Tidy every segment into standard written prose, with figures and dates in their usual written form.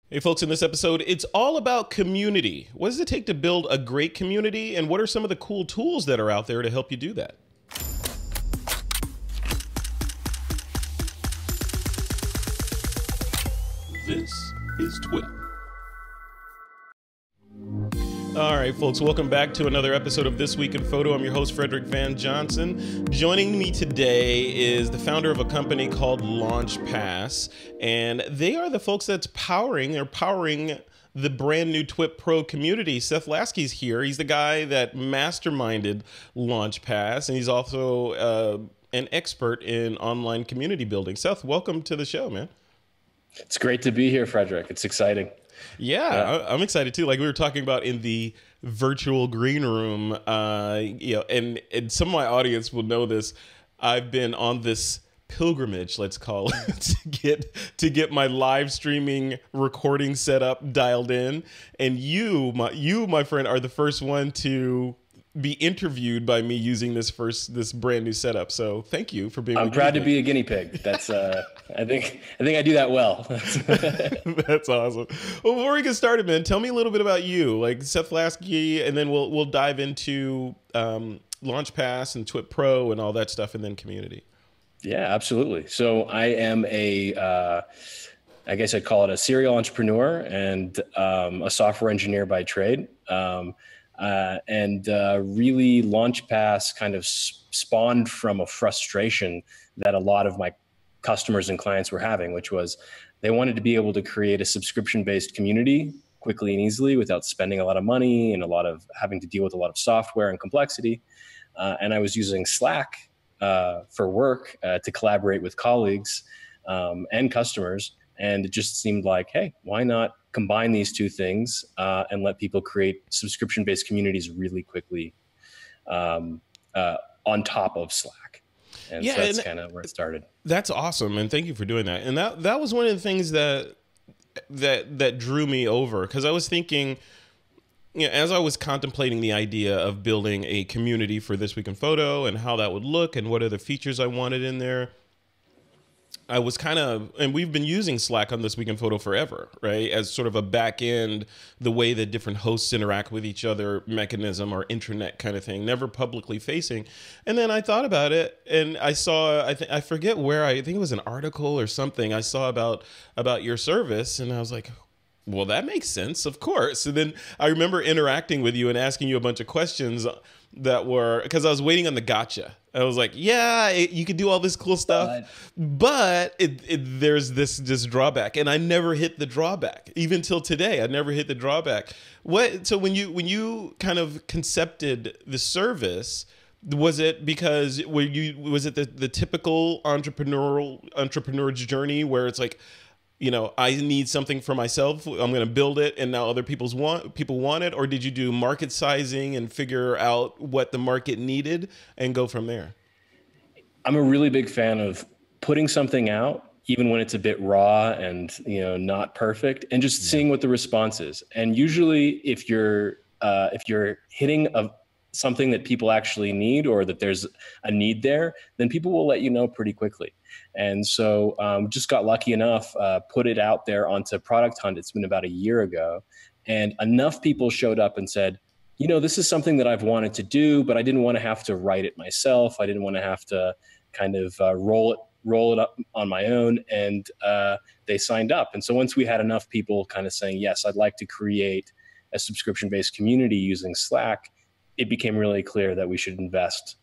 Hey folks, in this episode, it's all about community. What does it take to build a great community, and what are some of the cool tools that are out there to help you do that? This is TWiP. All right, folks, welcome back to another episode of This Week in Photo. I'm your host, Frederick Van Johnson. Joining me today is the founder of a company called LaunchPass, and they are the folks that's powering the brand new TWiP Pro community. Seth Lasky's here. He's the guy that masterminded LaunchPass, and he's also an expert in online community building. Seth, welcome to the show, man. It's great to be here, Frederick. It's exciting. Yeah, I'm excited too. Like we were talking about in the virtual green room, and some of my audience will know this. I've been on this pilgrimage, let's call it, to get my live streaming recording setup dialed in. And you, my friend, are the first one to be interviewed by me using this brand new setup. So thank you for being. I'm proud to be a guinea pig. That's I think I do that well. That's awesome. Well, before we get started, man, tell me a little bit about you, like Seth Lasky, and then we'll dive into LaunchPass and TWiP Pro and all that stuff, and then community. Yeah, absolutely. So I am I guess I'd call it a serial entrepreneur and a software engineer by trade. Really LaunchPass kind of spawned from a frustration that a lot of my customers and clients were having, which was they wanted to be able to create a subscription-based community quickly and easily without spending a lot of money and a lot of having to deal with a lot of software and complexity. And I was using Slack for work to collaborate with colleagues and customers. And it just seemed like, hey, why not combine these two things and let people create subscription-based communities really quickly on top of Slack. And so that's kind of where it started. That's awesome. And thank you for doing that. And that was one of the things that drew me over, because I was thinking, as I was contemplating the idea of building a community for This Week in Photo and how that would look and what are the features I wanted in there, I was and we've been using Slack on This Week in Photo forever, right? As sort of a back end, the way that different hosts interact with each other mechanism or intranet kind of thing, never publicly facing. And then I thought about it and I saw, I forget where, I think it was an article or something I saw about your service. And I was like, well, that makes sense, of course. And then I remember interacting with you and asking you a bunch of questions that were, because I was waiting on the gotcha. I was like, yeah, you could do all this cool stuff, but there's this drawback, and I never hit the drawback. Even till today, I never hit the drawback. So when you kind of concepted the service, was it because was it the typical entrepreneur's journey where it's like, I need something for myself, I'm going to build it, and now other people want it? Or did you do market sizing and figure out what the market needed and go from there? I'm a really big fan of putting something out, even when it's a bit raw and, not perfect, and just seeing what the response is. And usually if you're hitting something that people actually need, or that there's a need there, then people will let you know pretty quickly. And so just got lucky enough, put it out there onto Product Hunt. It's been about a year ago. And enough people showed up and said, this is something that I've wanted to do, but I didn't want to have to write it myself. I didn't want to have to kind of roll it up on my own. And they signed up. And so once we had enough people kind of saying, yes, I'd like to create a subscription-based community using Slack, it became really clear that we should invest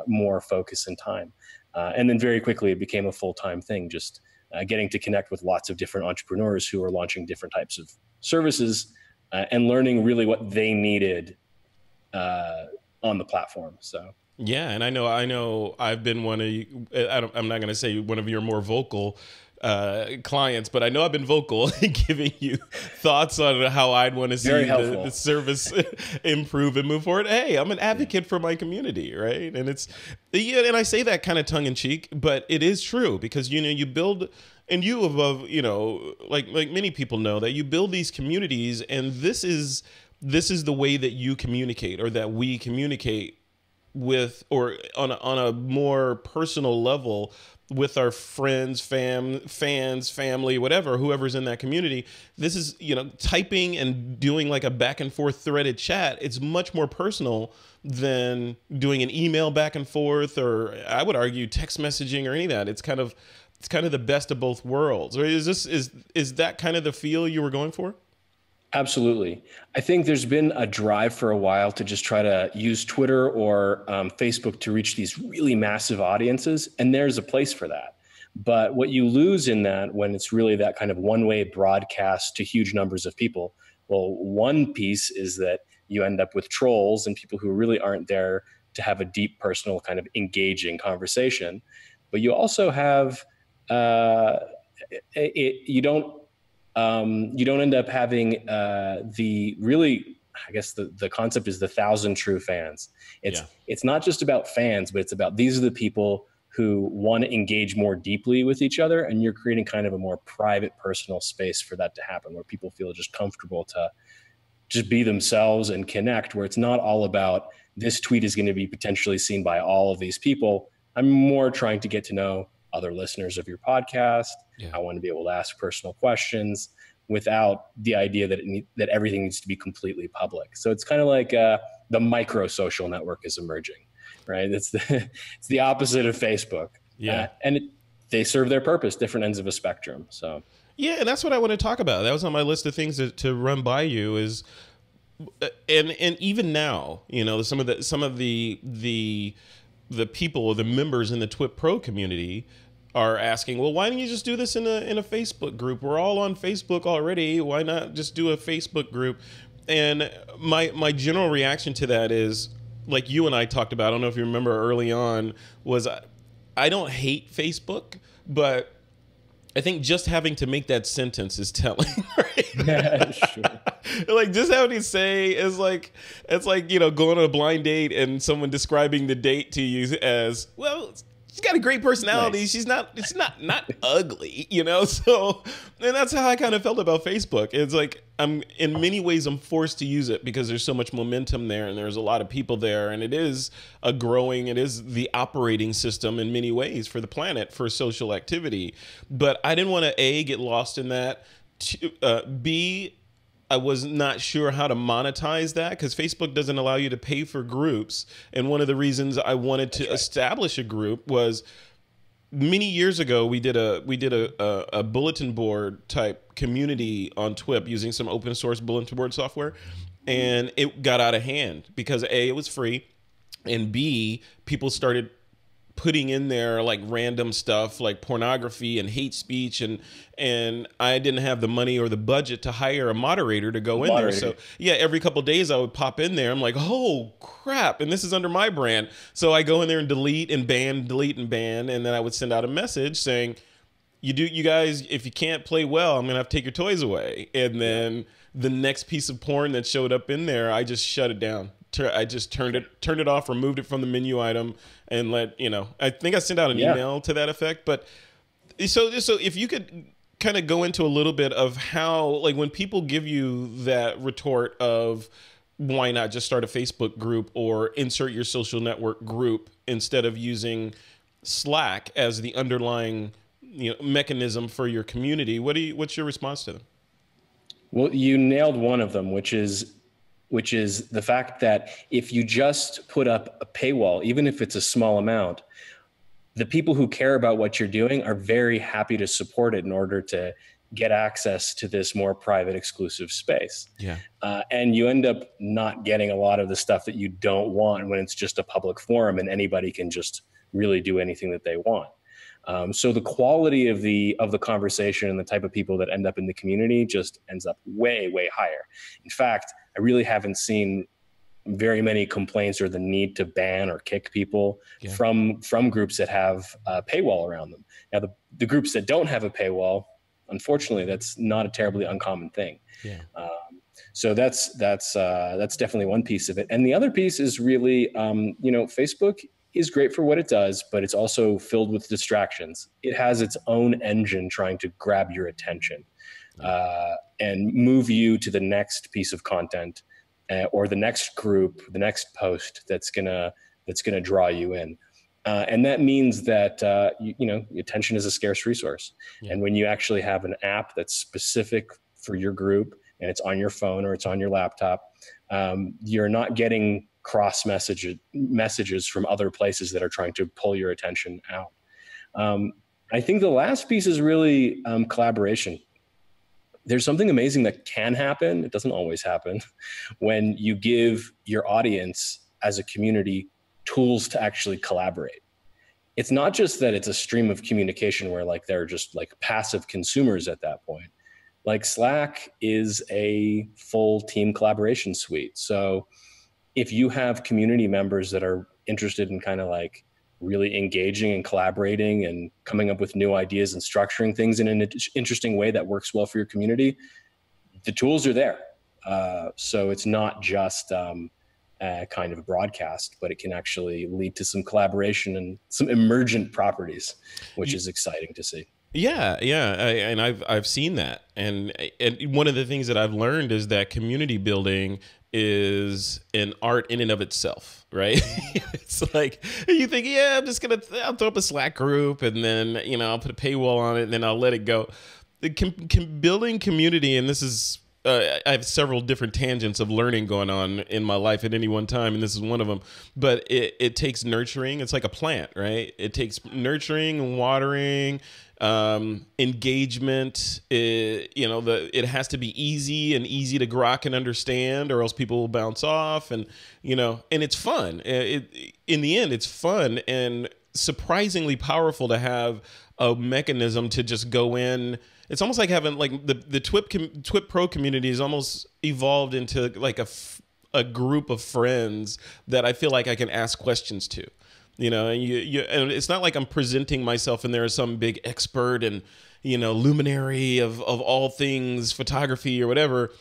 more focus and time. And then very quickly, it became a full-time thing, just getting to connect with lots of different entrepreneurs who are launching different types of services and learning really what they needed on the platform. So. Yeah, and I know I've been one of you, I'm not going to say one of your more vocal clients, but I know I've been vocal in giving you thoughts on how I'd want to see the service improve and move forward. Hey, I'm an advocate for my community, right? And and I say that kind of tongue in cheek, but it is true, because you build, and you above, like many people know, that you build these communities, and this is the way that you communicate, or that we communicate with, or on a more personal level with our friends, fans, family, whatever, whoever's in that community. This is, typing and doing like a back and forth threaded chat. It's much more personal than doing an email back and forth, or I would argue text messaging or any of that. It's kind of the best of both worlds. Or is that kind of the feel you were going for? Absolutely. I think there's been a drive for a while to just try to use Twitter or Facebook to reach these really massive audiences, and there's a place for that. But what you lose in that, when it's really that kind of one-way broadcast to huge numbers of people, well, one piece is that you end up with trolls and people who really aren't there to have a deep, personal, kind of engaging conversation. But you also have you don't end up having the really, I guess the concept is the 1,000 true fans. It's not just about fans, but it's about, these are the people who want to engage more deeply with each other, and you're creating kind of a more private, personal space for that to happen, where people feel just comfortable to just be themselves and connect, where it's not all about this tweet is going to be potentially seen by all of these people. I'm more trying to get to know other listeners of your podcast. Yeah. I want to be able to ask personal questions without the idea that that everything needs to be completely public. So it's kind of like the micro social network is emerging, right? It's the opposite of Facebook. Yeah, they serve their purpose, different ends of a spectrum. So yeah, and that's what I want to talk about. That was on my list of things to run by you. Is and even now, some of the people or the members in the TWiP Pro community are asking, well, why don't you just do this in a Facebook group? We're all on Facebook already. Why not just do a Facebook group? And my general reaction to that is, like you and I talked about, I don't know if you remember early on, was I don't hate Facebook, but I think just having to make that sentence is telling, right? Yeah, sure. Like, just having to say is like, it's like, going on a blind date and someone describing the date to you as, well, she's got a great personality. Nice. It's not ugly, So, and that's how I kind of felt about Facebook. It's like, in many ways, I'm forced to use it because there's so much momentum there and there's a lot of people there, and it is the operating system in many ways for the planet for social activity. But I didn't want to get lost in that. B, I was not sure how to monetize that because Facebook doesn't allow you to pay for groups. And one of the reasons I wanted to establish a group was many years ago, we did a bulletin board type community on TWiP using some open source bulletin board software. And it got out of hand because A, it was free, and B, people started putting in there like random stuff like pornography and hate speech, and I didn't have the money or the budget to hire a moderator to go in there. So yeah, every couple of days I would pop in there. I'm like, oh crap, and this is under my brand. So I go in there and delete and ban, and then I would send out a message saying, you guys, if you can't play well, I'm gonna have to take your toys away. And then the next piece of porn that showed up in there, I just shut it down. I just turned it off, removed it from the menu item, and I think I sent out an email to that effect. But so if you could kind of go into a little bit of how, like, when people give you that retort of why not just start a Facebook group or insert your social network group instead of using Slack as the underlying mechanism for your community, what's your response to them? Well, you nailed one of them, which is the fact that if you just put up a paywall, even if it's a small amount, the people who care about what you're doing are very happy to support it in order to get access to this more private, exclusive space. Yeah. And you end up not getting a lot of the stuff that you don't want when it's just a public forum and anybody can just really do anything that they want. So the quality of the conversation and the type of people that end up in the community just ends up way, way higher. In fact, I really haven't seen very many complaints or the need to ban or kick people from groups that have a paywall around them. Now, the groups that don't have a paywall, unfortunately, that's not a terribly uncommon thing. Yeah. So that's definitely one piece of it. And the other piece is really, Facebook is great for what it does, but it's also filled with distractions. It has its own engine trying to grab your attention and move you to the next piece of content or the next group, the next post that's going to that's going to draw you in. And that means that, attention is a scarce resource. Yeah. And when you actually have an app that's specific for your group and it's on your phone or it's on your laptop, you're not getting cross messages from other places that are trying to pull your attention out. I think the last piece is really collaboration. There's something amazing that can happen. It doesn't always happen when you give your audience as a community tools to actually collaborate. It's not just that it's a stream of communication where like they're just like passive consumers at that point. Like Slack is a full team collaboration suite. So if you have community members that are interested in kind of like really engaging and collaborating and coming up with new ideas and structuring things in an interesting way that works well for your community, the tools are there. So it's not just kind of a broadcast, but it can actually lead to some collaboration and some emergent properties, which is exciting to see. Yeah, and I've seen that, and one of the things that I've learned is that community building is an art in and of itself, right? It's like you think, I'll throw up a Slack group, and then I'll put a paywall on it, and then I'll let it go. Building community, and this is I have several different tangents of learning going on in my life at any one time, and this is one of them. But it takes nurturing. It's like a plant, right? It takes nurturing, watering, engagement. It has to be easy to grok and understand, or else people will bounce off. And and it's fun. In the end, it's fun and surprisingly powerful to have a mechanism to just go in. It's almost like having like the TWiP Pro community is almost evolved into like a group of friends that I feel like I can ask questions to, and and it's not like I'm presenting myself and there is some big expert and, luminary of all things photography or whatever.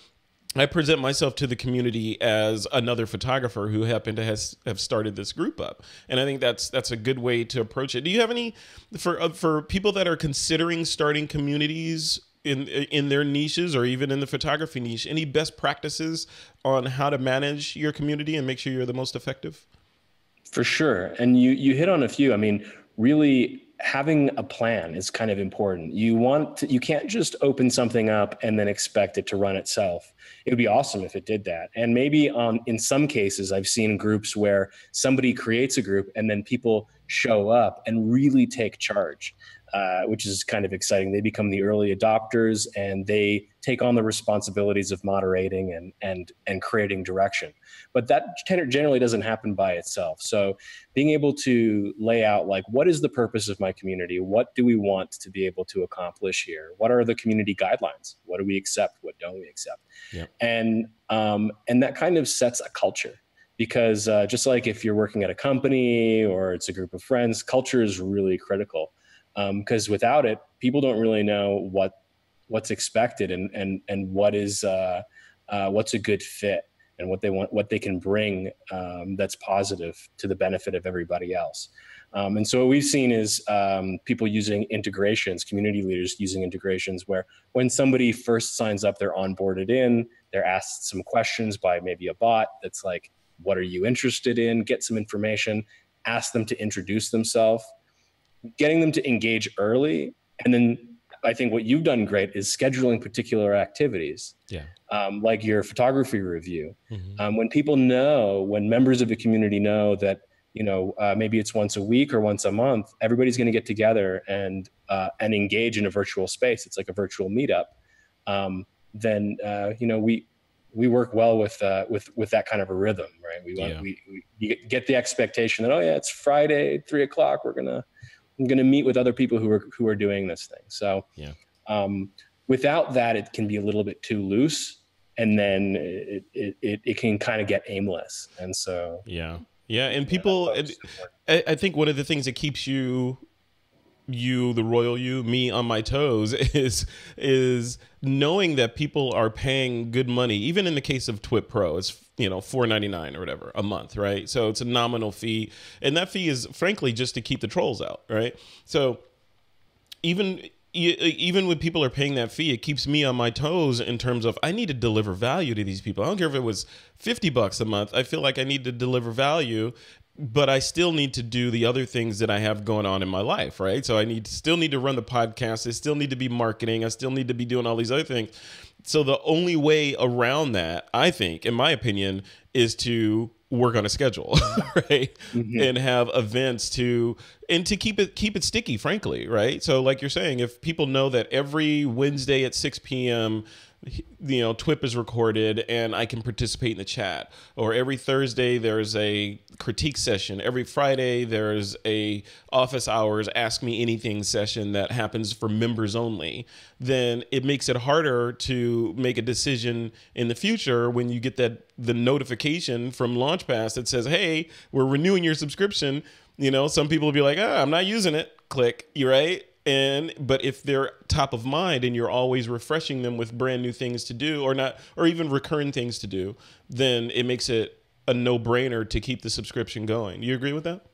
I present myself to the community as another photographer who happened to have started this group up. And I think that's a good way to approach it. Do you have any, for people that are considering starting communities in their niches or even in the photography niche, any best practices on how to manage your community and make sure you're the most effective? For sure. And you hit on a few. I mean, really having a plan is kind of important. You can't just open something up and then expect it to run itself. It would be awesome if it did that. And maybe in some cases, I've seen groups where somebody creates a group and then people show up and really take charge, which is kind of exciting. They become the early adopters and they take on the responsibilities of moderating and creating direction. But that generally doesn't happen by itself. So being able to lay out like, what is the purpose of my community? What do we want to be able to accomplish here? What are the community guidelines? What do we accept? What don't we accept? Yep. And that kind of sets a culture. Because just like if you're working at a company or it's a group of friends, culture is really critical. Because without it, people don't really know what's expected and what's a good fit and what they want, what they can bring that's positive to the benefit of everybody else. And so what we've seen is people using integrations, community leaders using integrations where when somebody first signs up, they're onboarded in, they're asked some questions by maybe a bot that's like, what are you interested in? Get some information, ask them to introduce themselves, getting them to engage early. And then I think what you've done great is scheduling particular activities, like your photography review. Mm-hmm. When members of the community know that, maybe it's once a week or once a month, everybody's going to get together and engage in a virtual space. It's like a virtual meetup. Then we work well with that kind of a rhythm, right? We get the expectation that, it's Friday, 3:00. I'm gonna meet with other people who are doing this thing. So without that, it can be a little bit too loose, and then it can kind of get aimless. And so and people, I think one of the things that keeps you, the royal you, me on my toes is knowing that people are paying good money. Even in the case of TWiP Pro, it's $4.99 or whatever a month, right? So it's a nominal fee, and that fee is frankly just to keep the trolls out, right? So even when people are paying that fee, it keeps me on my toes in terms of I need to deliver value to these people. I don't care if it was $50 a month. I feel like I need to deliver value. but I still need to do the other things that I have going on in my life, right? So I still need to run the podcast. I still need to be marketing. I still need to be doing all these other things. So the only way around that, I think, in my opinion, is to work on a schedule, right? Mm-hmm. And have events and to keep it sticky, frankly, right? So like you're saying, if people know that every Wednesday at 6 p.m., TWiP is recorded and I can participate in the chat, or every Thursday there's a critique session, every Friday there's a office hours ask me anything session that happens for members only, then it makes it harder to make a decision in the future when you get the notification from LaunchPass that says, hey, we're renewing your subscription. Some people will be like, I'm not using it. Click. You're right. But if they're top of mind and you're always refreshing them with brand new things to do, or even recurring things to do, then it makes it a no-brainer to keep the subscription going. Do you agree with that?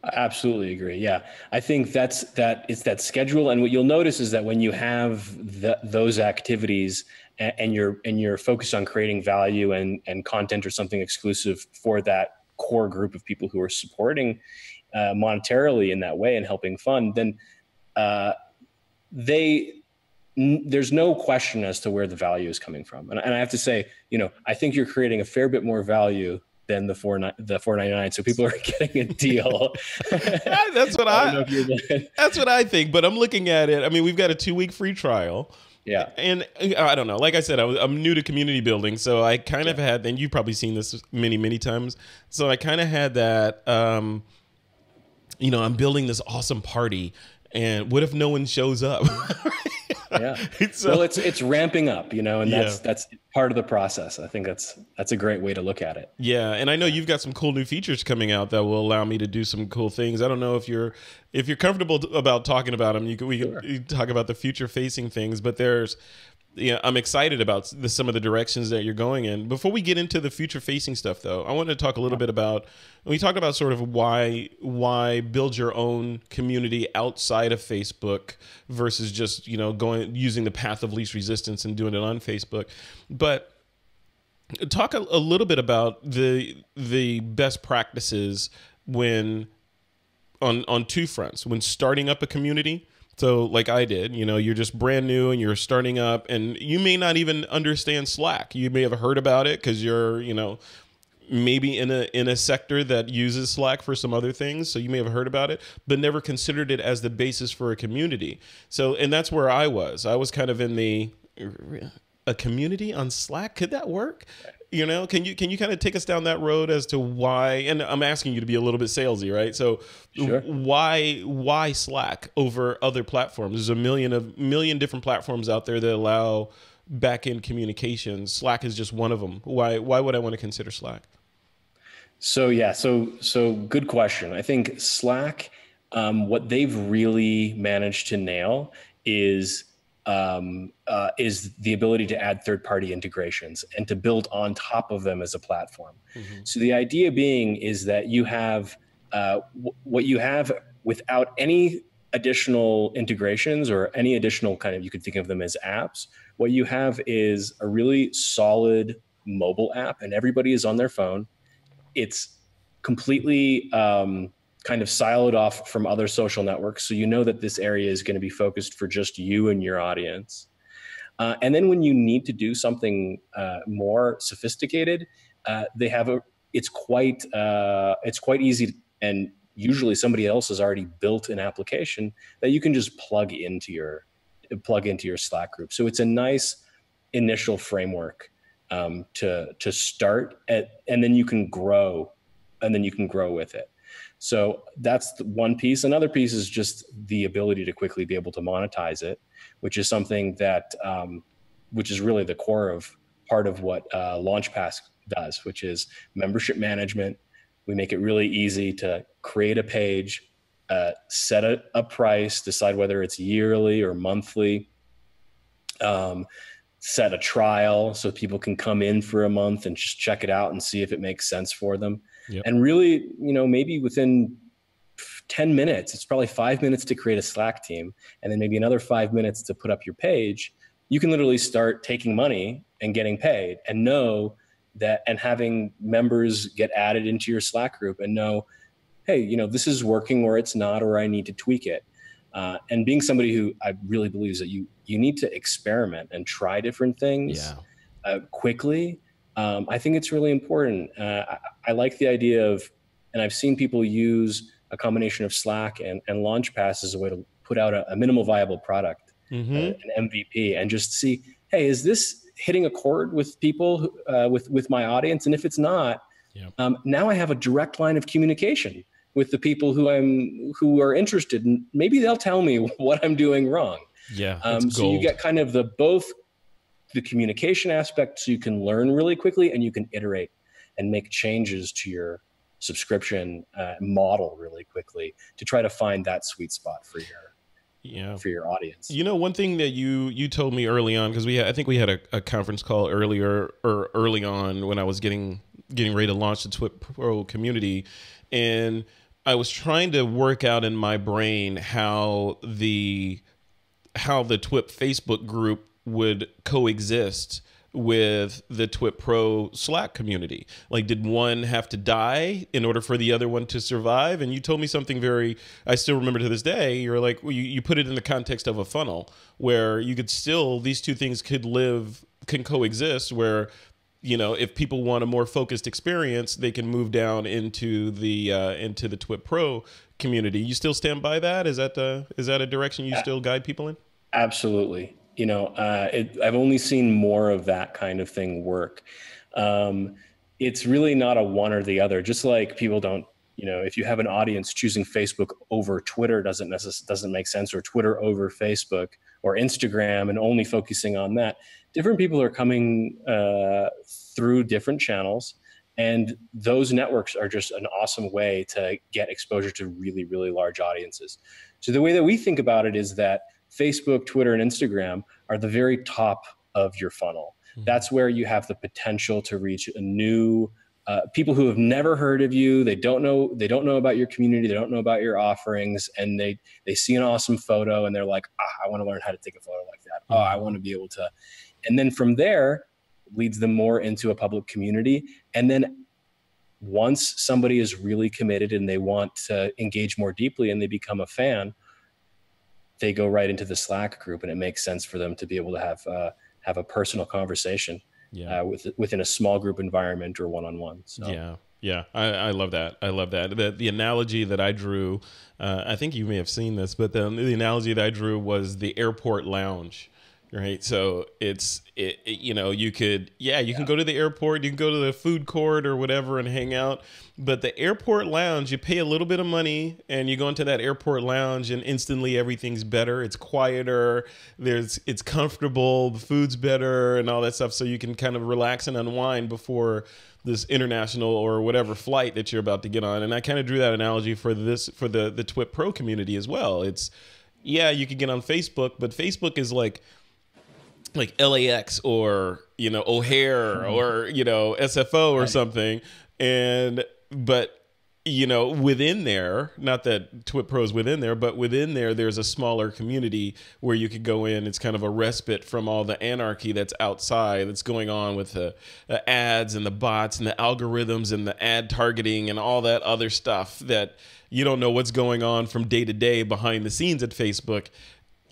I absolutely agree. Yeah. I think it's that schedule. And what you'll notice is that when you have those activities and you're focused on creating value and content or something exclusive for that core group of people who are supporting monetarily in that way and helping fund, then there's no question as to where the value is coming from. And I have to say, I think you're creating a fair bit more value than the $4.99. So people are getting a deal. That's what that's what I think. But I'm looking at it. I mean, we've got a 2-week free trial. Yeah. And I don't know. Like I said, I'm new to community building. So I kind of had, and you've probably seen this many, many times. So I kind of had that, I'm building this awesome party. And what if no one shows up? Yeah. Well, it's ramping up, and that's part of the process. I think that's a great way to look at it. Yeah, and I know you've got some cool new features coming out that will allow me to do some cool things. I don't know if you're comfortable about talking about them. We can talk about the future facing things, but I'm excited about some of the directions that you're going in. Before we get into the future facing stuff, though, I wanted to talk a little bit about, we talked about sort of why build your own community outside of Facebook versus just, using the path of least resistance and doing it on Facebook. But talk a little bit about the best practices when on two fronts, when starting up a community. So like I did, you're just brand new and you're starting up and you may not even understand Slack. You may have heard about it because you're, maybe in a sector that uses Slack for some other things. So you may have heard about it, but never considered it as the basis for a community. So, and that's where I was kind of in a community on Slack. Could that work? Can you kind of take us down that road as to why? And I'm asking you to be a little bit salesy, right? So, sure. Why Slack over other platforms? There's a million different platforms out there that allow back-end communications. Slack is just one of them. Why would I want to consider Slack? So good question. I think Slack, what they've really managed to nail is the ability to add third-party integrations and to build on top of them as a platform. Mm-hmm. So the idea being is that you have what you have without any additional integrations or any additional kind of, you could think of them as apps. What you have is a really solid mobile app, and everybody is on their phone. It's completely kind of siloed off from other social networks. So that this area is going to be focused for just you and your audience. And then when you need to do something more sophisticated, it's quite easy, and usually somebody else has already built an application that you can just plug into your Slack group. So it's a nice initial framework to start at, and then you can grow with it. So that's one piece. Another piece is just the ability to quickly be able to monetize it, which is something that, which is really the core of part of what LaunchPass does, which is membership management. We make it really easy to create a page, set a price, decide whether it's yearly or monthly, set a trial so people can come in for a month and just check it out and see if it makes sense for them. Yep. And really, maybe within 10 minutes, it's probably 5 minutes to create a Slack team, and then maybe another 5 minutes to put up your page. You can literally start taking money and getting paid, and know that, and having members get added into your Slack group and know, hey, you know, this is working or it's not, or I need to tweak it. And being somebody who I really believes that you need to experiment and try different things quickly. I think it's really important. I like the idea of, and I've seen people use a combination of Slack and Launchpass as a way to put out a minimal viable product, an MVP, and just see, hey, is this hitting a chord with people, with my audience? And if it's not, now I have a direct line of communication with the people who are interested, and maybe they'll tell me what I'm doing wrong. So you get kind of both the communication aspect, so you can learn really quickly and you can iterate and make changes to your subscription model really quickly to try to find that sweet spot for your audience. You know, one thing that you told me early on, because I think we had a conference call early on when I was getting ready to launch the TWiP Pro community, and I was trying to work out in my brain how the TWiP Facebook group would coexist with the TWiP Pro Slack community. Like, did one have to die in order for the other one to survive? And you told me something I still remember to this day. You're like, well, you put it in the context of a funnel where you could still, these two things can coexist, where, you know, if people want a more focused experience, they can move down into the TWiP Pro community. You still stand by that? Is that a direction you still guide people in? Absolutely. You know, I've only seen more of that kind of thing work. It's really not a one or the other. Just like people don't, you know, if you have an audience, choosing Facebook over Twitter doesn't make sense, or Twitter over Facebook or Instagram, and only focusing on that. Different people are coming through different channels, and those networks are just an awesome way to get exposure to really, really large audiences. So the way that we think about it is that Facebook, Twitter, and Instagram are the very top of your funnel. That's where you have the potential to reach a new people who have never heard of you. They don't know about your community. They don't know about your offerings, and they see an awesome photo and they're like, I want to learn how to take a photo like that. I want to be able to. And then from there leads them more into a public community. And then once somebody is really committed and they want to engage more deeply and they become a fan, they go right into the Slack group, and it makes sense for them to be able to have a personal conversation within a small group environment or one-on-one. So. Yeah. I love that. I love that. The analogy that I drew, I think you may have seen this, but the analogy that I drew was the airport lounge. Right. So you know, you can go to the airport, you can go to the food court or whatever and hang out. But the airport lounge, you pay a little bit of money and you go into that airport lounge and instantly everything's better. It's quieter. It's comfortable. The food's better and all that stuff. So you can kind of relax and unwind before this international or whatever flight that you're about to get on. And I kind of drew that analogy for the TWiP Pro community as well. You could get on Facebook, but Facebook is like LAX or, you know, O'Hare or, you know, SFO or something. But, you know, within there, not that TWiP Pro is within there, but within there's a smaller community where you could go in. It's kind of a respite from all the anarchy that's outside, that's going on with the ads and the bots and the algorithms and the ad targeting and all that other stuff that you don't know what's going on from day to day behind the scenes at Facebook.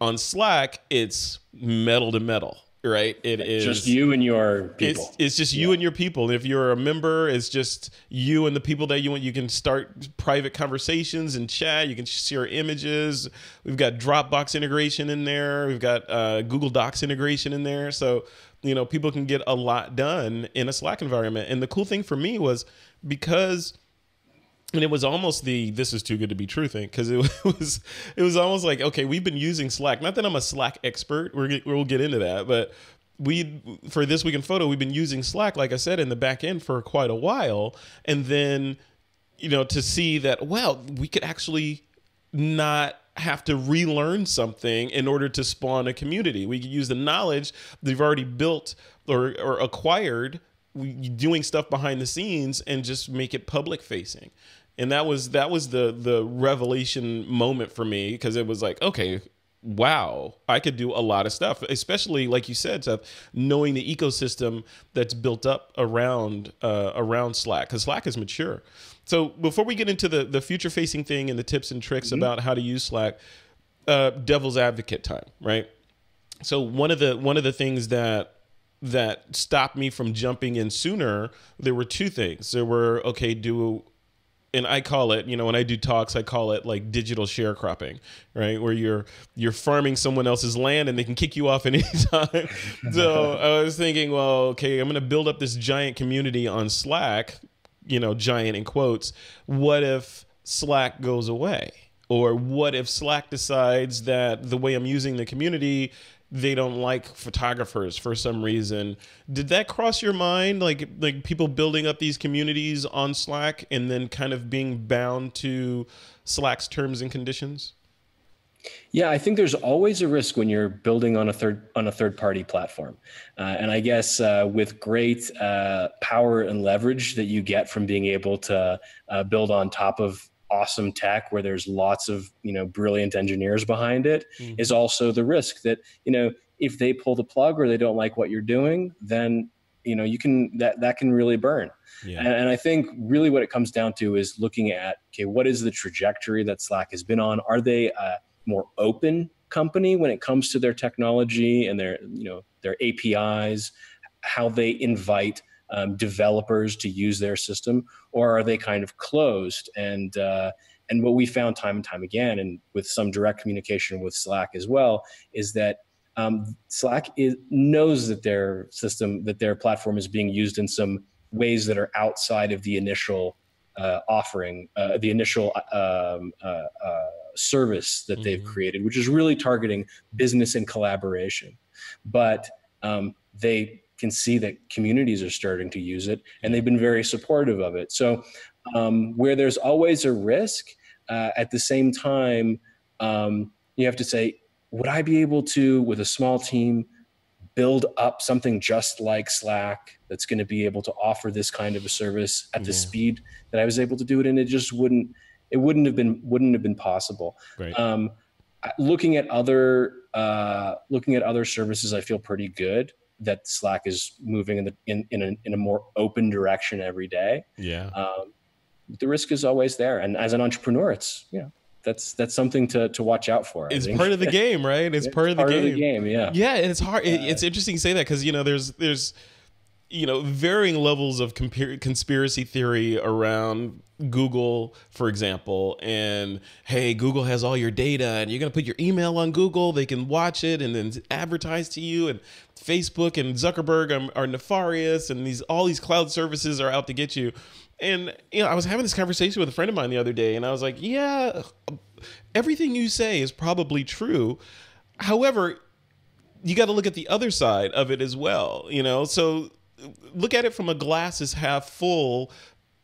On Slack, it's metal to metal, right? It is just you and your people. It's just you and your people. If you're a member, it's just you and the people that you want. You can start private conversations and chat. You can share images. We've got Dropbox integration in there. We've got Google Docs integration in there. So, you know, people can get a lot done in a Slack environment. And the cool thing for me was and it was almost this is too good to be true thing, because it was almost like, okay, we've been using Slack. Not that I'm a Slack expert. We'll get into that, but for This Week in Photo, we've been using Slack, like I said, in the back end for quite a while. And then, you know, to see that, well, we could actually not have to relearn something in order to spawn a community. We could use the knowledge they've already built or acquired doing stuff behind the scenes and just make it public facing. And that was the revelation moment for me, because it was like, okay, wow, I could do a lot of stuff, especially like you said, Seth, knowing the ecosystem that's built up around Slack, because Slack is mature. So before we get into the future facing thing and the tips and tricks about how to use Slack, devil's advocate time, right? So one of the things that stopped me from jumping in sooner, there were two things. There were, and I call it, when I do talks, I call it like digital sharecropping, right? Where you're farming someone else's land and they can kick you off at any time. So I was thinking, well, okay, I'm going to build up this giant community on Slack, giant in quotes. What if Slack goes away? Or what if Slack decides that the way I'm using the community, they don't like photographers for some reason? Did that cross your mind? Like people building up these communities on Slack and then kind of being bound to Slack's terms and conditions? Yeah, I think there's always a risk when you're building on a third party platform, and I guess with great power and leverage that you get from being able to build on top of awesome tech where there's lots of brilliant engineers behind it, is also the risk that if they pull the plug or they don't like what you're doing, then you can that can really burn. And I think really what it comes down to is looking at, okay, what is the trajectory that Slack has been on? Are they a more open company when it comes to their technology and their APIs, how they invite developers to use their system, or are they kind of closed? And what we found time and time again, and with some direct communication with Slack as well, is that Slack knows that their platform is being used in some ways that are outside of the initial offering, the initial service that they've created, which is really targeting business and collaboration. But they can see that communities are starting to use it, and they've been very supportive of it. So where there's always a risk, at the same time, you have to say, would I be able to, with a small team, build up something just like Slack that's going to be able to offer this kind of a service at the speed that I was able to do it? And it just wouldn't have been possible. Right. Looking at other services, I feel pretty good that Slack is moving in a more open direction every day. The risk is always there, and as an entrepreneur, it's that's something to watch out for. It's part of the game, right? It's part of the game. Yeah. And it's hard. It's interesting to say that because there's varying levels of conspiracy theory around Google, for example. And hey, Google has all your data, and you're gonna put your email on Google. They can watch it and then advertise to you. And Facebook and Zuckerberg are nefarious, and all these cloud services are out to get you. And I was having this conversation with a friend of mine the other day, and I was like, yeah, everything you say is probably true. However, you got to look at the other side of it as well, So look at it from a glass is half full,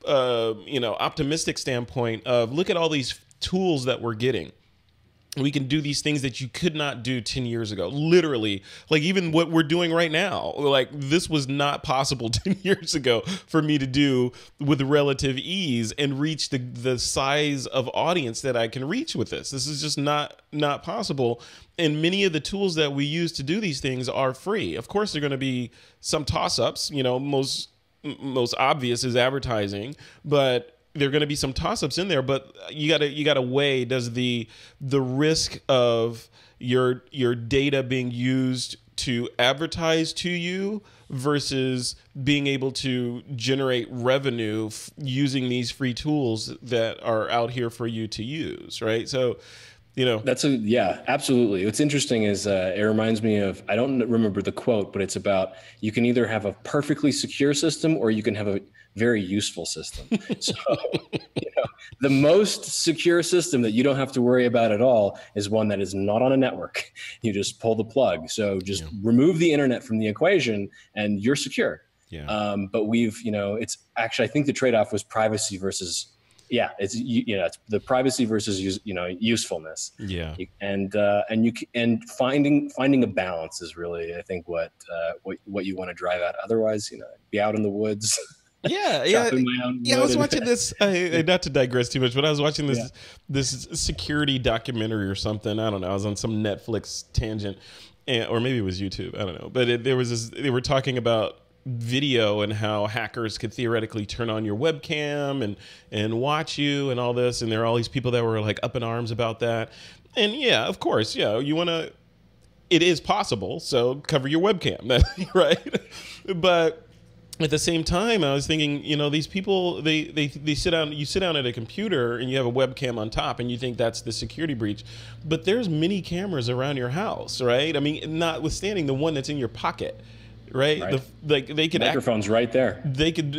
optimistic standpoint of look at all these tools that we're getting. We can do these things that you could not do 10 years ago. Literally, like even what we're doing right now, like this was not possible 10 years ago for me to do with relative ease and reach the size of audience that I can reach with this. This is just not possible. And many of the tools that we use to do these things are free. Of course, there are going to be some toss-ups, most obvious is advertising, but there are going to be some toss-ups in there, but you gotta weigh, does the risk of your data being used to advertise to you versus being able to generate revenue using these free tools that are out here for you to use, right? So absolutely. What's interesting is it reminds me of, I don't remember the quote, but it's about, you can either have a perfectly secure system or you can have a very useful system. So the most secure system that you don't have to worry about at all is one that is not on a network. You just pull the plug. So just remove the internet from the equation and you're secure. But it's actually, I think the trade-off was privacy versus it's the privacy versus usefulness. And finding a balance is really, I think, what you want to drive at. Otherwise, be out in the woods. Yeah, yeah, chopping my own yeah. I wood was and- watching this. Not to digress too much, but I was watching Yeah. this security documentary or something. I don't know. I was on some Netflix tangent, or maybe it was YouTube. I don't know. But there was this. They were talking about video and how hackers could theoretically turn on your webcam and watch you and all this. And there are all these people that were like up in arms about that. And yeah, of course, yeah, you want to. It is possible, so cover your webcam, right? But at the same time, I was thinking, these people, they sit down. You sit down at a computer and you have a webcam on top, and you think that's the security breach. But there's many cameras around your house, right? I mean, notwithstanding the one that's in your pocket, right? They could microphone's right there. They could,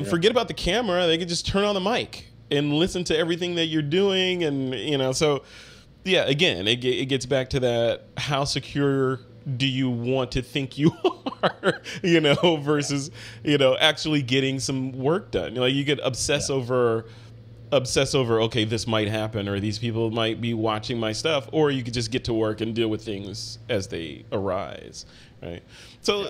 forget about the camera. They could just turn on the mic and listen to everything that you're doing, and so. Yeah, again, it gets back to that. How secure do you want to think you are, versus, actually getting some work done? Like you could obsess over, okay, this might happen, or these people might be watching my stuff, or you could just get to work and deal with things as they arise, right? So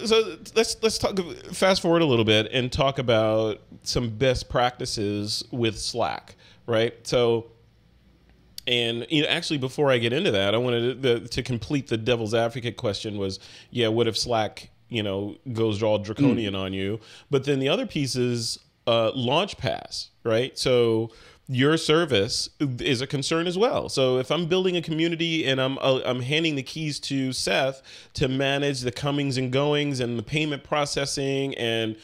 let's talk. Fast forward a little bit and talk about some best practices with Slack, right? So. And actually, before I get into that, I wanted to complete the devil's advocate question was, what if Slack, goes all draconian on you? But then the other piece is LaunchPass, right? So your service is a concern as well. So if I'm building a community and I'm handing the keys to Seth to manage the comings and goings and the payment processing and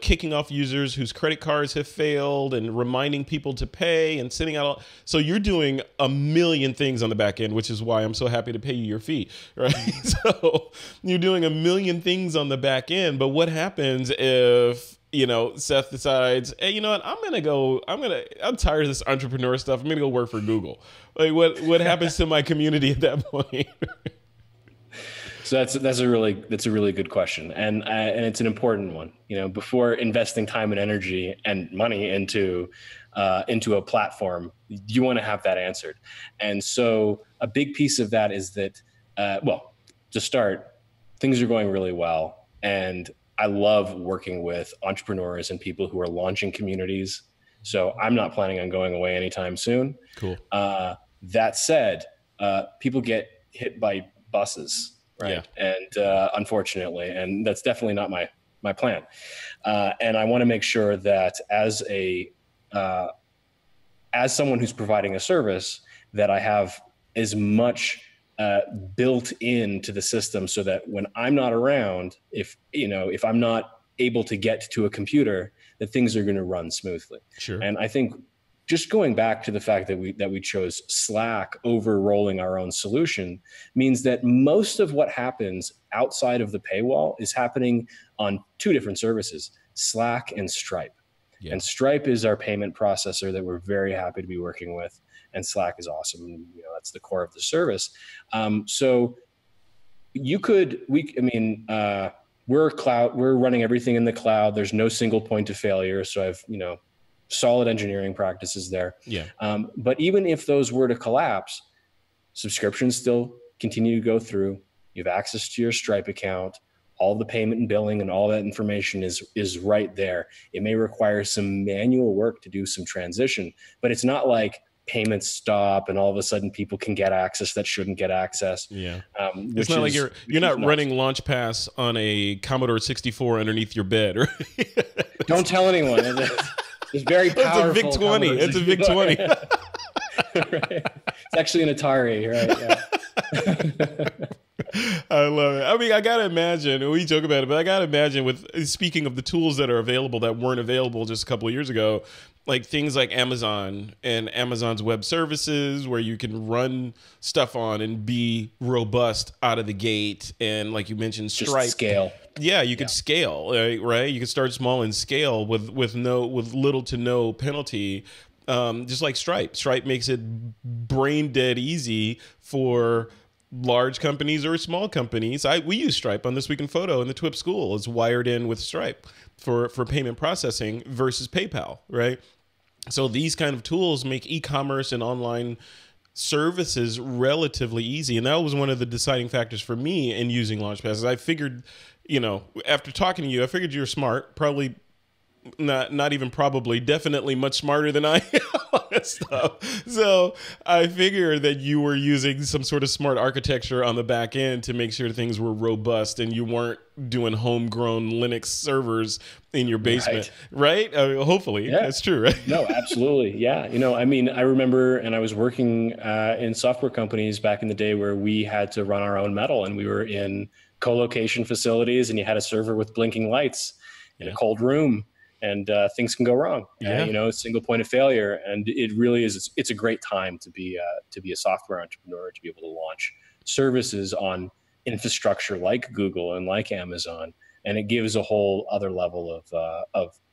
kicking off users whose credit cards have failed and reminding people to pay and sending out. So you're doing a million things on the back end, which is why I'm so happy to pay you your fee, right? So you're doing a million things on the back end. But what happens if, Seth decides, hey, you know what? I'm tired of this entrepreneur stuff. I'm going to go work for Google. Like what happens to my community at that point? So that's a really good question, and it's an important one. Before investing time and energy and money into a platform, you want to have that answered. And so a big piece of that is that, to start, things are going really well, and I love working with entrepreneurs and people who are launching communities. So I'm not planning on going away anytime soon. Cool. That said, people get hit by buses. Right. Yeah. And unfortunately, and that's definitely not my plan. And I want to make sure that as someone who's providing a service, that I have as much built into the system so that when I'm not around, if I'm not able to get to a computer, that things are going to run smoothly. Sure. And I think just going back to the fact that we chose Slack over rolling our own solution means that most of what happens outside of the paywall is happening on two different services, Slack and Stripe. Yeah. And Stripe is our payment processor that we're very happy to be working with, and Slack is awesome. That's the core of the service. So we're cloud. We're running everything in the cloud. There's no single point of failure. So I've solid engineering practices there. Yeah. But even if those were to collapse, subscriptions still continue to go through. You have access to your Stripe account. All the payment and billing and all that information is right there. It may require some manual work to do some transition, but it's not like payments stop and all of a sudden people can get access that shouldn't get access. Yeah. It's not like you're not running LaunchPass on a Commodore 64 underneath your bed, right? Don't tell anyone. It's very powerful. It's a VIC-20. It's a VIC-20. Right. It's actually an Atari, right? Yeah. I love it. I mean, I gotta imagine. We joke about it, but I gotta imagine. With speaking of the tools that are available that weren't available just a couple of years ago, like things like Amazon and Amazon's web services, where you can run stuff on and be robust out of the gate, and like you mentioned, Stripe. Just scale. Yeah, you could scale, right? You could start small and scale with little to no penalty. Just like Stripe. Stripe makes it brain dead easy for large companies or small companies. We use Stripe on This Week in Photo, and the TWiP School is wired in with Stripe for payment processing versus PayPal, right? So these kind of tools make e-commerce and online services relatively easy. And that was one of the deciding factors for me in using LaunchPass. I figured, after talking to you, I figured you were smart, probably not even probably, definitely much smarter than I am on that stuff. So I figured that you were using some sort of smart architecture on the back end to make sure things were robust and you weren't doing homegrown Linux servers in your basement, right? I mean, hopefully that's true, right? No, absolutely. Yeah. You know, I mean, I remember, and I was working in software companies back in the day where we had to run our own metal, and we were in co-location facilities, and you had a server with blinking lights in a cold room, and things can go wrong. You know, single point of failure, and it really is. It's a great time to be a software entrepreneur, to be able to launch services on infrastructure like Google and like Amazon, and it gives a whole other level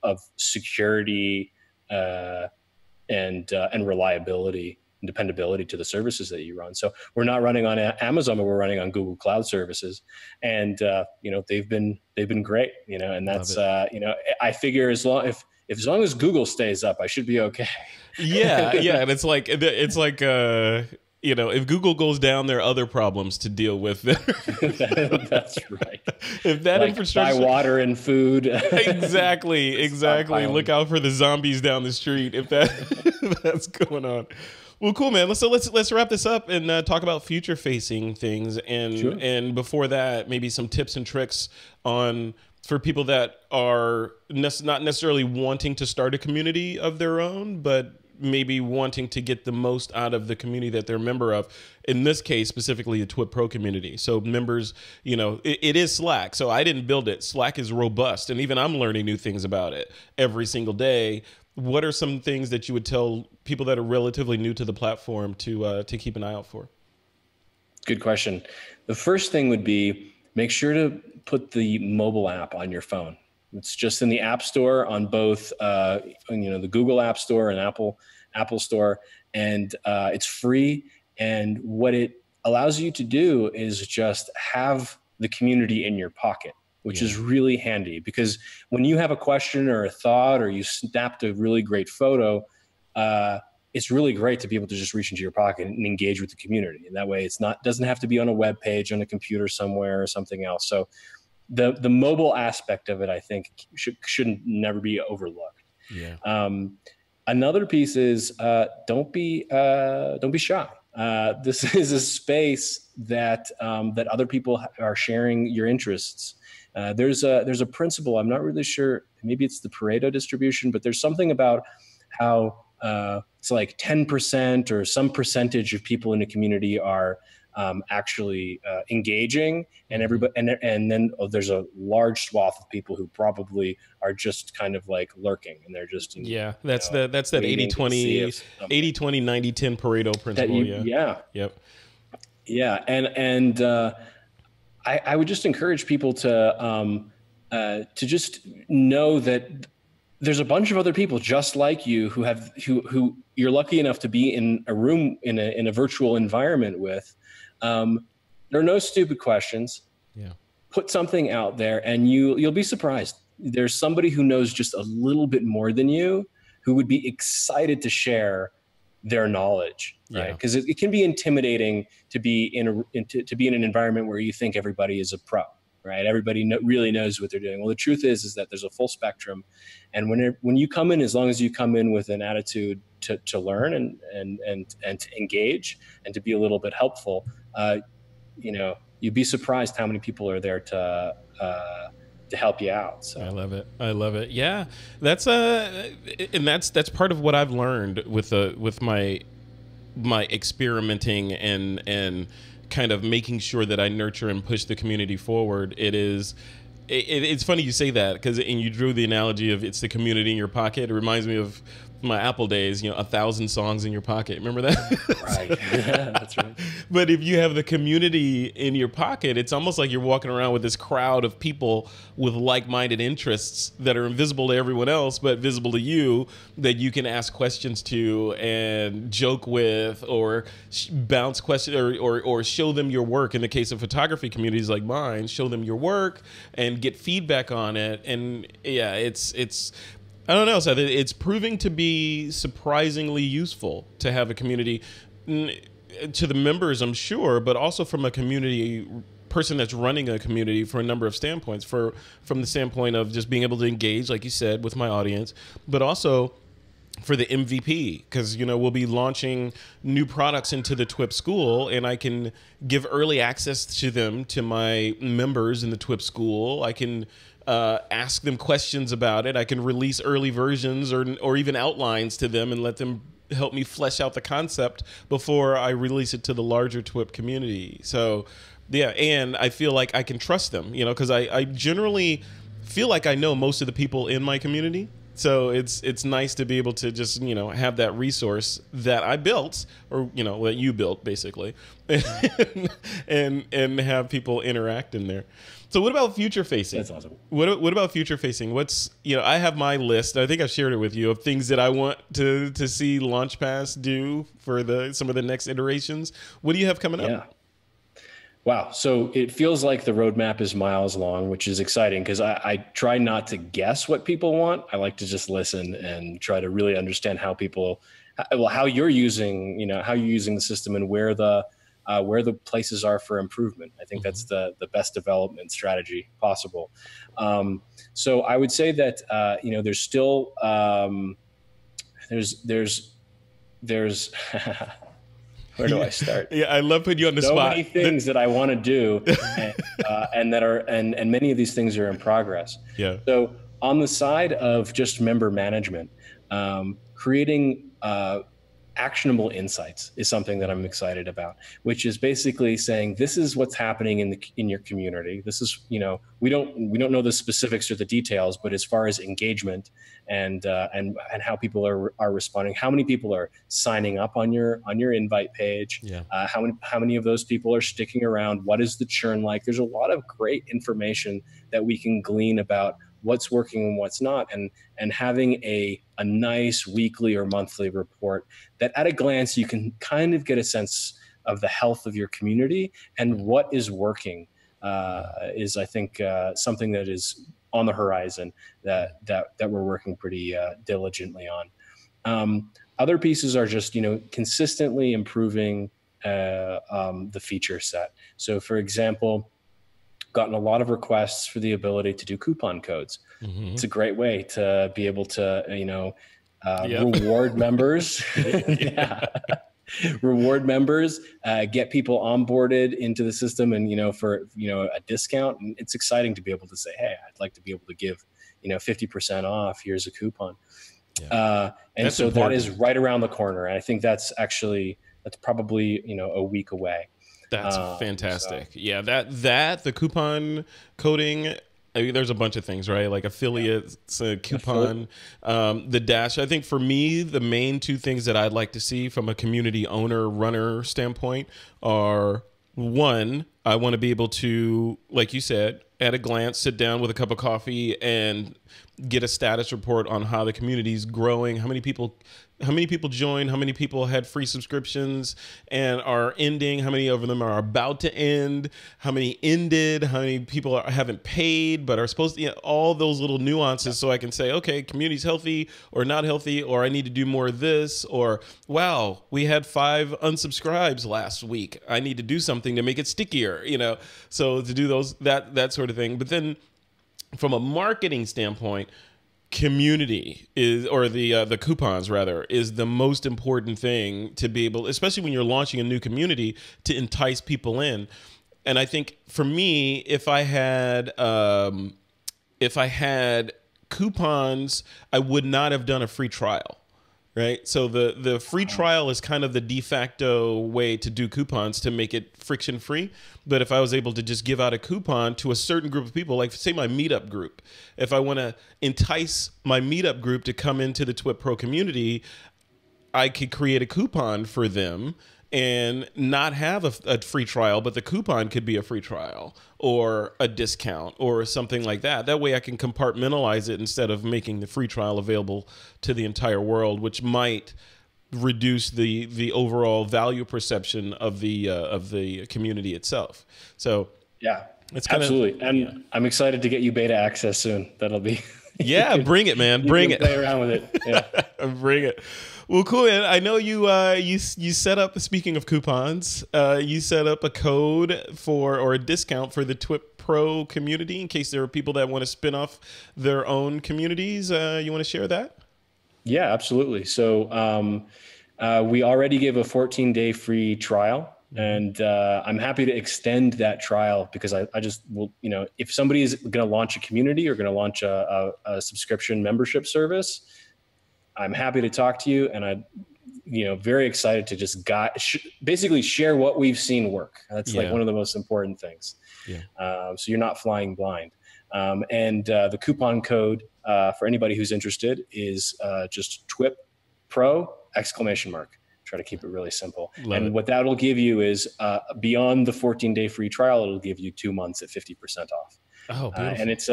of security and reliability and dependability to the services that you run. So we're not running on Amazon, but we're running on Google Cloud services, and you know, they've been great. You know, and that's you know, I figure as long as Google stays up, I should be okay. Yeah, and it's like you know, if Google goes down, there are other problems to deal with. That's right. If that like infrastructure, buy water and food. exactly. Look out for the zombies down the street if that's going on. Well, cool, man. Let's wrap this up and talk about future facing things, and before that, maybe some tips and tricks for people that are not necessarily wanting to start a community of their own, but maybe wanting to get the most out of the community that they're a member of. In this case, specifically the TWiP Pro community. So members, you know, it is Slack. So I didn't build it. Slack is robust. And even I'm learning new things about it every single day. What are some things that you would tell people that are relatively new to the platform to keep an eye out for? Good question. The first thing would be, make sure to put the mobile app on your phone. It's just in the App Store on both, you know, the Google App Store and Apple Store, and it's free. And what it allows you to do is just have the community in your pocket, which is really handy, because when you have a question or a thought, or you snapped a really great photo, it's really great to be able to just reach into your pocket and engage with the community. And that way, doesn't have to be on a web page on a computer somewhere or something else. So the mobile aspect of it, I think, shouldn't never be overlooked. Yeah. Another piece is don't be shy. This is a space that other people are sharing your interests. There's a principle. I'm not really sure. Maybe it's the Pareto distribution, but there's something about how it's like 10% or some percentage of people in a community are actually engaging, and everybody, and then there's a large swath of people who probably are just kind of like lurking, and they're just that's that 80-20 90-10 Pareto principle. And I would just encourage people to just know that there's a bunch of other people just like you who you're lucky enough to be in a room in a virtual environment with. There are no stupid questions. Yeah. Put something out there, and you'll be surprised. There's somebody who knows just a little bit more than you, who would be excited to share their knowledge, right? Because it can be intimidating to be in an environment where you think everybody is a pro, right? Everybody really knows what they're doing. Well, the truth is that there's a full spectrum, and when you come in, as long as you come in with an attitude to learn and to engage and to be a little bit helpful, you know, you'd be surprised how many people are there to help you out. So I love it. Yeah, that's part of what I've learned with my experimenting and kind of making sure that I nurture and push the community forward. It's funny you say that, and you drew the analogy of it's the community in your pocket. It reminds me of my Apple days, 1,000 songs in your pocket. Remember that? Right. That's right. But if you have the community in your pocket, it's almost like you're walking around with this crowd of people with like-minded interests that are invisible to everyone else, but visible to you, that you can ask questions to and joke with, or bounce questions, or show them your work. In the case of photography communities like mine, show them your work and get feedback on it. And yeah, it's I don't know, Seth. It's proving to be surprisingly useful to have a community, to the members, I'm sure, but also from a community person that's running a community for a number of standpoints. From the standpoint of just being able to engage, like you said, with my audience, but also for the MVP, because we'll be launching new products into the TWiP school, and I can give early access to them to my members in the TWiP school. I can ask them questions about it. I can release early versions or even outlines to them and let them help me flesh out the concept before I release it to the larger TWiP community. So yeah, and I feel like I can trust them, because I generally feel like I know most of the people in my community. So it's nice to be able to just, have that resource that I built, or, that you built basically, and have people interact in there. So what about future facing? That's awesome. What about future facing? What's, I have my list. I think I've shared it with you of things that I want to see LaunchPass do for some of the next iterations. What do you have coming up? Yeah. Wow. So it feels like the roadmap is miles long, which is exciting because I try not to guess what people want. I like to just listen and try to really understand how you're using the system and where the places are for improvement. I think that's the best development strategy possible. So I would say that, there's still, there's where do I start? Yeah, I love putting you on the spot. So many things that I want to do, and many of these things are in progress. Yeah. So on the side of just member management, creating actionable insights is something that I'm excited about, which is basically saying this is what's happening in your community. This is, we don't know the specifics or the details, but as far as engagement and how people are responding, how many people are signing up on your invite page, yeah. How many of those people are sticking around, what is the churn like? There's a lot of great information that we can glean about what's working and what's not, and having a nice weekly or monthly report that at a glance you can kind of get a sense of the health of your community and what is working is, I think, something that is on the horizon that we're working pretty diligently on. Other pieces are just, consistently improving the feature set. So for example, gotten a lot of requests for the ability to do coupon codes. Mm-hmm. It's a great way to be able to, reward members. Yeah. Reward members, get people onboarded into the system and, for, a discount. And it's exciting to be able to say, hey, I'd like to be able to give, 50% off. Here's a coupon. Yeah. And that's so important. That is right around the corner. And I think that's probably, a week away. That's fantastic. So. Yeah, the coupon coding, I mean, there's a bunch of things, right? Like affiliates, coupon, the dash. I think for me, the main two things that I'd like to see from a community owner, runner standpoint are, one, I want to be able to, like you said, at a glance, sit down with a cup of coffee and get a status report on how the community is growing, how many people joined, how many people had free subscriptions and are ending, how many of them are about to end, how many ended, how many people haven't paid but are supposed to, all those little nuances. So I can say, okay, community's healthy or not healthy, or I need to do more of this, or wow, we had 5 unsubscribes last week. I need to do something to make it stickier, so to do that sort of thing. But then from a marketing standpoint, community is, or the coupons rather, is the most important thing to be able, especially when you're launching a new community, to entice people in. And I think for me, if I had coupons, I would not have done a free trial. Right. So the free trial is kind of the de facto way to do coupons to make it friction free. But if I was able to just give out a coupon to a certain group of people, like say my meetup group, if I want to entice my meetup group to come into the TWiP Pro community, I could create a coupon for them and not have a free trial, but the coupon could be a free trial or a discount or something like that. That way I can compartmentalize it instead of making the free trial available to the entire world, which might reduce the overall value perception of the community itself. So yeah, it's absolutely. And I'm excited to get you beta access soon. That'll be yeah, bring it, man. Bring it. Play around with it. Yeah. Bring it. Well, cool. And I know you set up. Speaking of coupons, you set up a code or a discount for the TWiP Pro community in case there are people that want to spin off their own communities. You want to share that? Yeah, absolutely. So we already give a 14-day free trial. And I'm happy to extend that trial because I just will, if somebody is going to launch a community or going to launch a subscription membership service, I'm happy to talk to you. And I'm, very excited to just basically share what we've seen work. That's like one of the most important things. Yeah. So you're not flying blind. And the coupon code for anybody who's interested is just TWiP PRO ! Try to keep it really simple. What that'll give you is beyond the 14-day free trial, it'll give you 2 months at 50% off. Oh, beautiful. And it's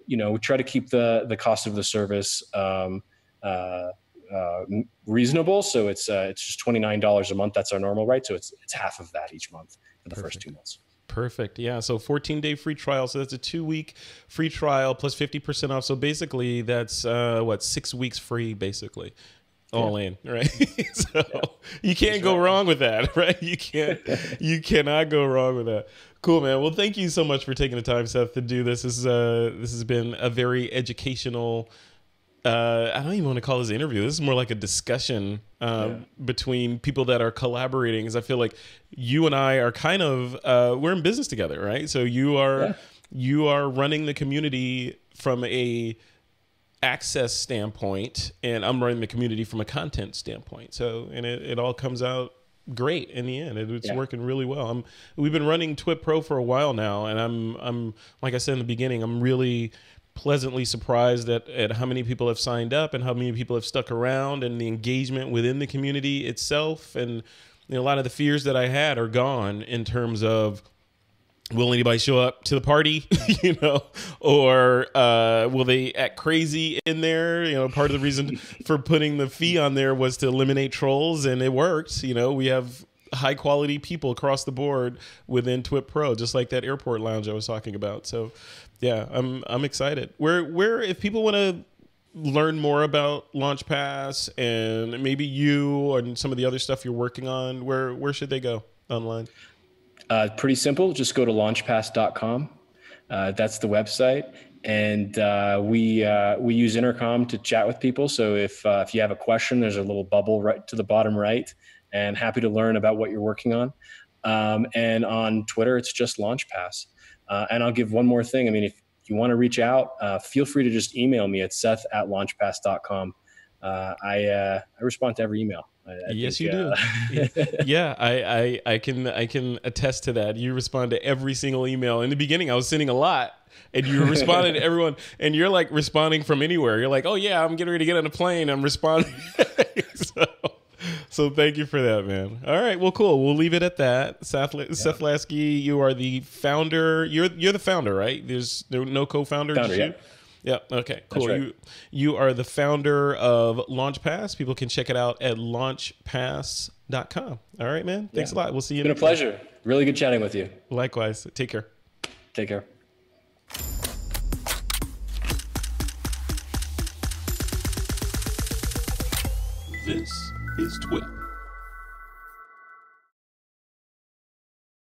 we try to keep the cost of the service reasonable. So it's just $29 a month. That's our normal, right? So it's half of that each month for the first 2 months. Perfect. Yeah. So 14-day free trial. So that's a 2-week free trial plus 50% off. So basically that's 6 weeks free, basically. All in, right? So you can't go wrong with that, right? You cannot go wrong with that. Cool, man. Well, thank you so much for taking the time, Seth, to do this. This has been a very educational, I don't even want to call this an interview. This is more like a discussion between people that are collaborating, because I feel like you and I are kind of, we're in business together, right? So you are running the community from a access standpoint, and I'm running the community from a content standpoint. So, and it all comes out great in the end. It's working really well. We've been running TWiP Pro for a while now, and I'm like I said in the beginning, I'm really pleasantly surprised at how many people have signed up and how many people have stuck around, and the engagement within the community itself. And a lot of the fears that I had are gone in terms of, will anybody show up to the party, or will they act crazy in there? Part of the reason for putting the fee on there was to eliminate trolls, and it worked. We have high quality people across the board within TWiP Pro, just like that airport lounge I was talking about. So yeah, I'm excited. Where if people want to learn more about LaunchPass and maybe you and some of the other stuff you're working on, where should they go online? Pretty simple. Just go to launchpass.com. That's the website. And we use Intercom to chat with people. So if you have a question, there's a little bubble right to the bottom right, and happy to learn about what you're working on. And on Twitter, it's just LaunchPass. And I'll give one more thing. I mean, if you want to reach out, feel free to just email me at seth@launchpass.com. I respond to every email. Yes, you do. Yeah, I can attest to that. You respond to every single email. In the beginning, I was sending a lot, and you were responding to everyone, and you're like responding from anywhere. You're like, oh yeah, I'm getting ready to get on a plane. I'm responding. So thank you for that, man. All right, well, cool. We'll leave it at that. Seth Lasky, you are the founder. You're the founder, right? There's no co-founder. Yeah. Yeah. Okay. Cool. Right. You are the founder of LaunchPass. People can check it out at launchpass.com. All right, man. Thanks a lot. We'll see you. It's been a pleasure. Really good chatting with you. Likewise. Take care. Take care. This is TWiP.